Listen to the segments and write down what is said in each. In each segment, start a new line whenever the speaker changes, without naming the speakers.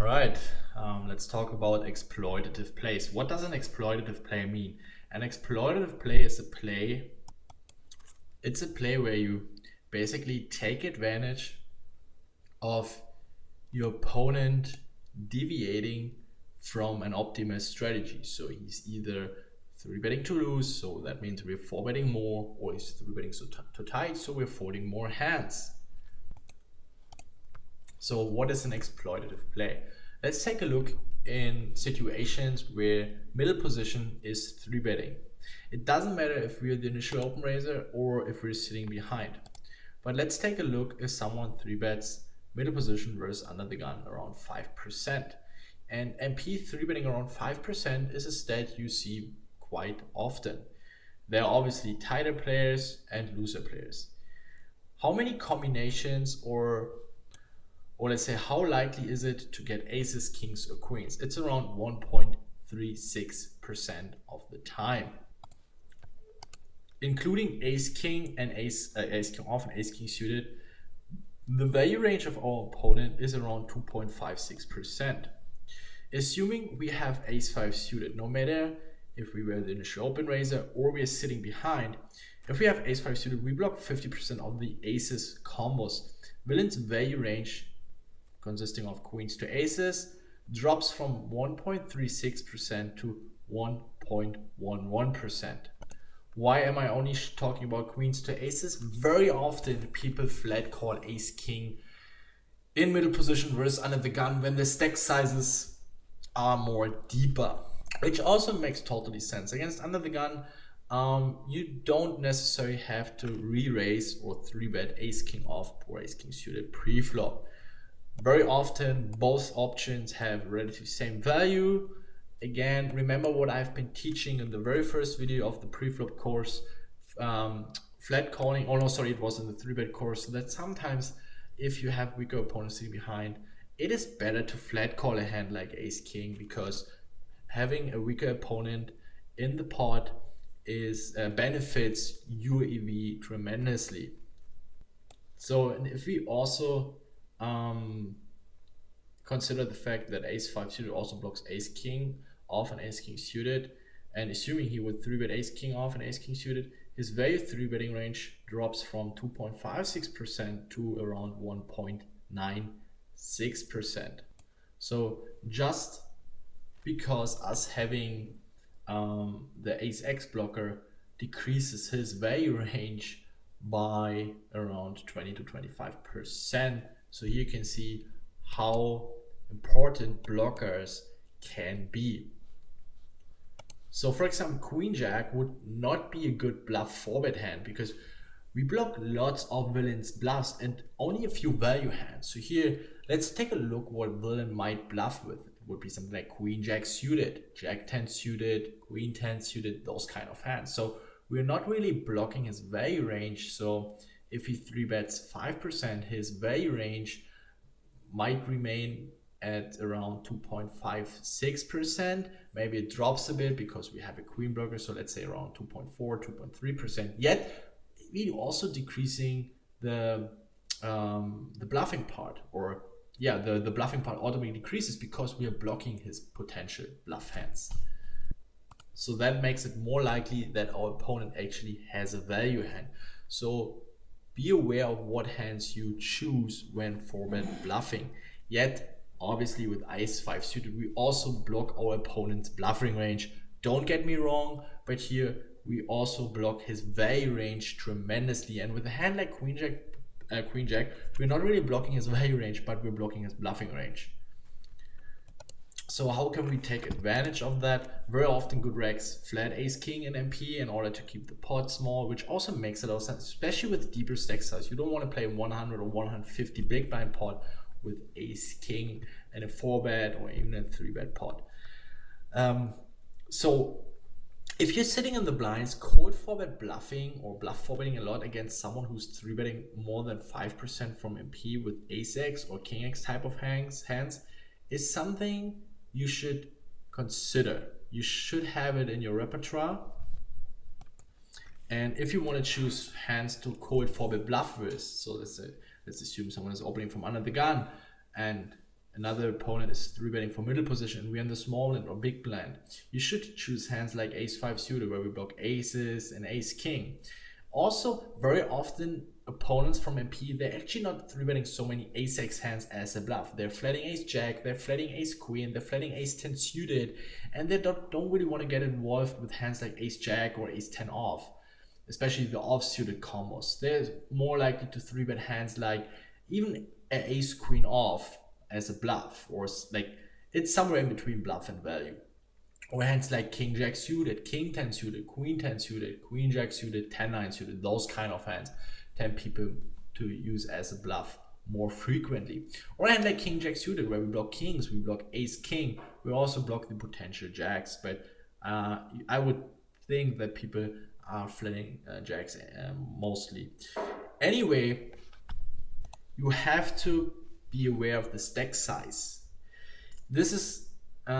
All right, let's talk about exploitative plays. What does an exploitative play mean? An exploitative play is a play, it's a play where you basically take advantage of your opponent deviating from an optimal strategy. So he's either 3-betting to lose, so that means we're 4-betting more, or he's 3-betting to tight, so we're folding more hands. So what is an exploitative play? Let's take a look in situations where middle position is 3-betting. It doesn't matter if we're the initial open raiser or if we're sitting behind. But let's take a look if someone 3-bets middle position versus under the gun around 5%. And MP 3-betting around 5% is a stat you see quite often. There are obviously tighter players and looser players. How many combinations or let's say how likely is it to get aces, kings, or queens? It's around 1.36% of the time. Including ace king and ace king off and ace king suited, the value range of our opponent is around 2.56%. Assuming we have ace 5 suited, no matter if we were the initial open raiser or we are sitting behind, if we have ace 5 suited, we block 50% of the aces combos. Villain's value range, consisting of queens to aces, drops from 1.36% to 1.11%. Why am I only talking about queens to aces? Very often people flat call ace king in middle position versus under the gun when the stack sizes are more deeper, which also makes totally sense. Against under the gun, you don't necessarily have to re-raise or 3-bet ace king off or ace king suited pre-flop. Very often both options have relatively same value. Again, remember what I've been teaching in the very first video of the pre-flop course, flat calling, oh no, sorry, it was in the 3-bet course, that sometimes if you have weaker opponents sitting behind, it is better to flat call a hand like ace king, because having a weaker opponent in the pot is benefits your EV tremendously. So, and if we also consider the fact that ace 5 suited also blocks ace king off and ace king suited, and assuming he would 3-bet ace king off and ace king suited, his value 3-betting range drops from 2.56% to around 1.96%. So just because us having the ace x blocker decreases his value range by around 20 to 25%. So here you can see how important blockers can be. So for example, queen jack would not be a good bluff 4-bet hand because we block lots of villains bluffs and only a few value hands. So here, let's take a look what villain might bluff with. It would be something like queen jack suited, jack 10 suited, queen 10 suited, those kind of hands. So we're not really blocking his value range. So if he 3-bets 5%, his value range might remain at around 2.56%. Maybe it drops a bit because we have a queen blocker, so let's say around 2.4, 2.3%. Yet we're also decreasing the bluffing part, or yeah, the bluffing part automatically decreases because we are blocking his potential bluff hands. So that makes it more likely that our opponent actually has a value hand. So be aware of what hands you choose when 4-bet bluffing. Yet, obviously with ace 5 suited, we also block our opponent's bluffing range. Don't get me wrong, but here we also block his value range tremendously. And with a hand like queen jack, we're not really blocking his value range, but we're blocking his bluffing range. So how can we take advantage of that? Very often good racks flat ace king in MP in order to keep the pot small, which also makes a lot of sense, especially with deeper stack size. You don't want to play 100 or 150 big blind pot with ace king and a 4-bet or even a 3-bet pot. So if you're sitting in the blinds, cold 4-bet bluffing or bluff 4-betting a lot against someone who's 3-betting more than 5% from MP with ace x or king x type of hands is something you should consider. You should have it in your repertoire. And if you want to choose hands to cold 4-bet bluff with, so let's assume someone is opening from under the gun and another opponent is 3-betting for middle position, and we're in the small blind or big blind, you should choose hands like ace-5 suited, where we block aces and ace-king. Also, very often opponents from MP, they're actually not 3-betting so many ace-x hands as a bluff. They're flatting ace-jack, they're flatting ace-queen, they're flatting ace-10 suited, and they don't really want to get involved with hands like ace-jack or ace-10 off, especially the off-suited combos. They're more likely to 3-bet hands like even an ace-queen off as a bluff, or like it's somewhere in between bluff and value. Or hands like king jack suited, king 10 suited, queen 10 suited, queen jack suited, 10-9 suited. Those kind of hands tend people to use as a bluff more frequently. Or a hand like king jack suited, where we block kings, we block ace king, we also block the potential jacks. But I would think that people are flatting jacks mostly. Anyway, you have to be aware of the stack size. This is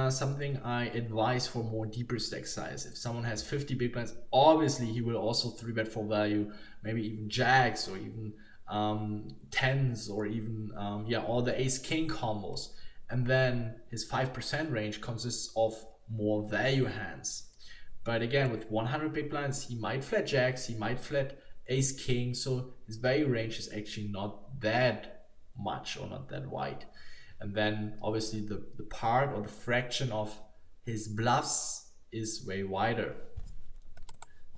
something I advise for more deeper stack size. If someone has 50 big blinds, obviously he will also 3-bet for value, maybe even jacks or even tens, or even all the ace king combos. And then his 5% range consists of more value hands. But again, with 100 big blinds, he might flat jacks, he might flat ace king, so his value range is actually not that much or not that wide. And then obviously the part or the fraction of his bluffs is way wider.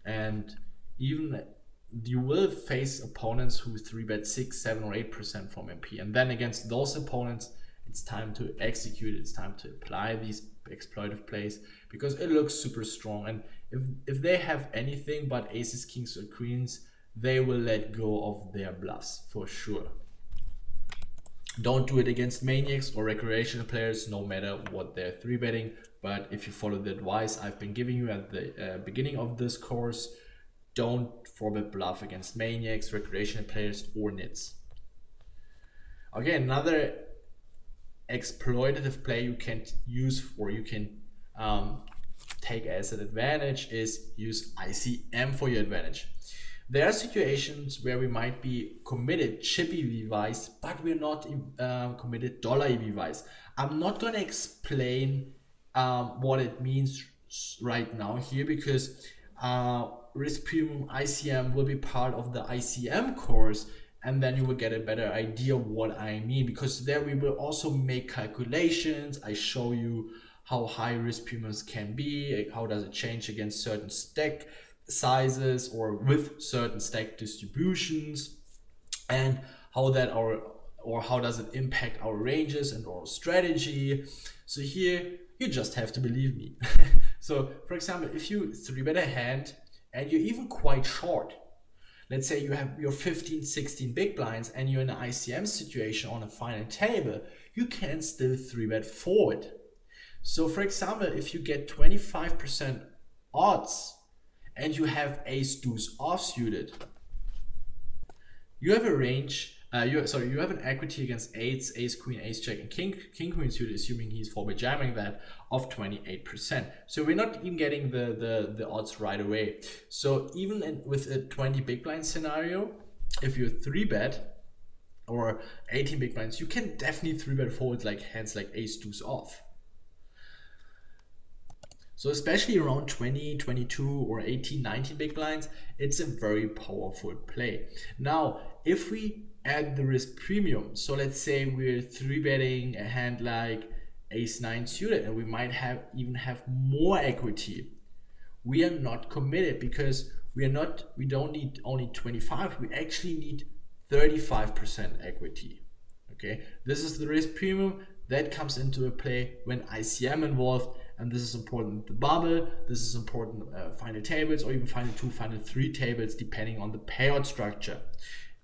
And even you will face opponents who 3-bet 6, 7, or 8% from MP. And then against those opponents, it's time to execute, it's time to apply these exploitative plays, because it looks super strong. And if they have anything but aces, kings, or queens, they will let go of their bluffs for sure. Don't do it against maniacs or recreational players, no matter what they're 3-betting. But if you follow the advice I've been giving you at the beginning of this course, don't 4-bet bluff against maniacs, recreational players, or nits. Okay, another exploitative play you can use, or you can take as an advantage, is use ICM for your advantage. There are situations where we might be committed chip EV wise, but we're not committed dollar EV wise. I'm not going to explain what it means right now here, because risk premium ICM will be part of the ICM course, and then you will get a better idea of what I mean, because there we will also make calculations. I show you how high risk premiums can be, how does it change against certain stack sizes or with certain stack distributions, and how that how does it impact our ranges and our strategy. So here you just have to believe me. So for example, if you 3-bet a hand and you're even quite short, let's say you have your 15, 16 big blinds and you're in an ICM situation on a final table, you can still 3-bet forward. So for example, if you get 25% odds and you have ace deuce offsuited, you have a range, you have an equity against eights, ace queen, ace jack, and king queen suited, assuming he's 4-bet jamming that, of 28%. So we're not even getting the odds right away. So even with a 20 big blind scenario, if you're 3-bet or 18 big blinds, you can definitely 3-bet forward like hands like ace deuce off. So especially around 20, 22, or 18, 19 big blinds, it's a very powerful play. Now, if we add the risk premium, so let's say we're 3-betting a hand like ace-9 suited, and we might even have more equity. We are not committed, because we don't need only 25, we actually need 35% equity. Okay, this is the risk premium that comes into a play when ICM involved. And this is important at the bubble, this is important final tables, or even final 2, final 3 tables, depending on the payout structure.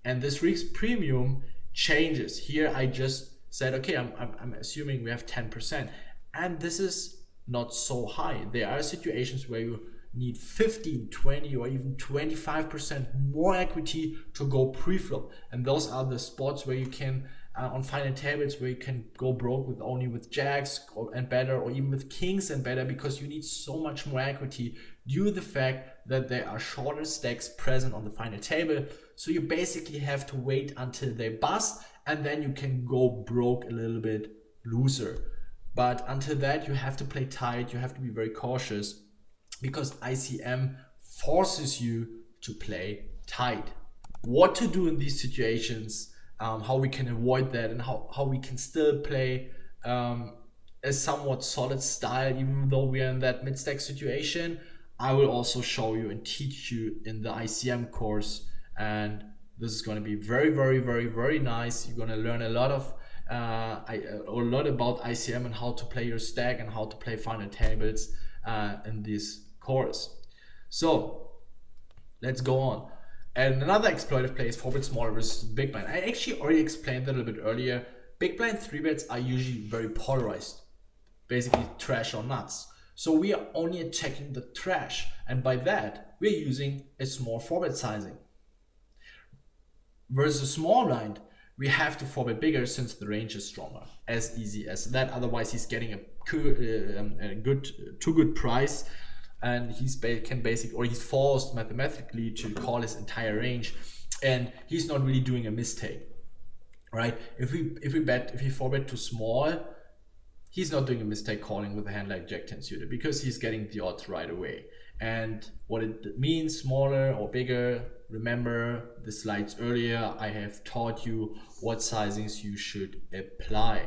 And this risk premium changes. Here I just said, okay, I'm assuming we have 10%. And this is not so high. There are situations where you need 15, 20, or even 25% more equity to go pre-flop. And those are the spots where you can on final tables, where you can go broke with only with jacks and better, or even with kings and better, because you need so much more equity due to the fact that there are shorter stacks present on the final table. So you basically have to wait until they bust, and then you can go broke a little bit looser. But until that, you have to play tight, you have to be very cautious, because ICM forces you to play tight. What to do in these situations, how we can avoid that, and how we can still play a somewhat solid style even though we are in that mid-stack situation, I will also show you and teach you in the ICM course. And this is going to be very, very, very, very nice. You're going to learn a lot of a lot about ICM and how to play your stack and how to play final tables in this course. So let's go on. And another exploitive play is 4-bet smaller versus big blind. I actually already explained that a little bit earlier. Big blind 3-bets are usually very polarized, basically trash or nuts. So we are only attacking the trash, and by that we're using a small 4-bet sizing. Versus a small blind, we have to 4-bet bigger since the range is stronger. As easy as that. Otherwise, he's getting a too good price, and he's forced mathematically to call his entire range, and he's not really doing a mistake, right? If we 4-bet too small, he's not doing a mistake calling with a hand like Jack 10 suited, because he's getting the odds right away. And what it means, smaller or bigger, remember the slides earlier, I have taught you what sizings you should apply.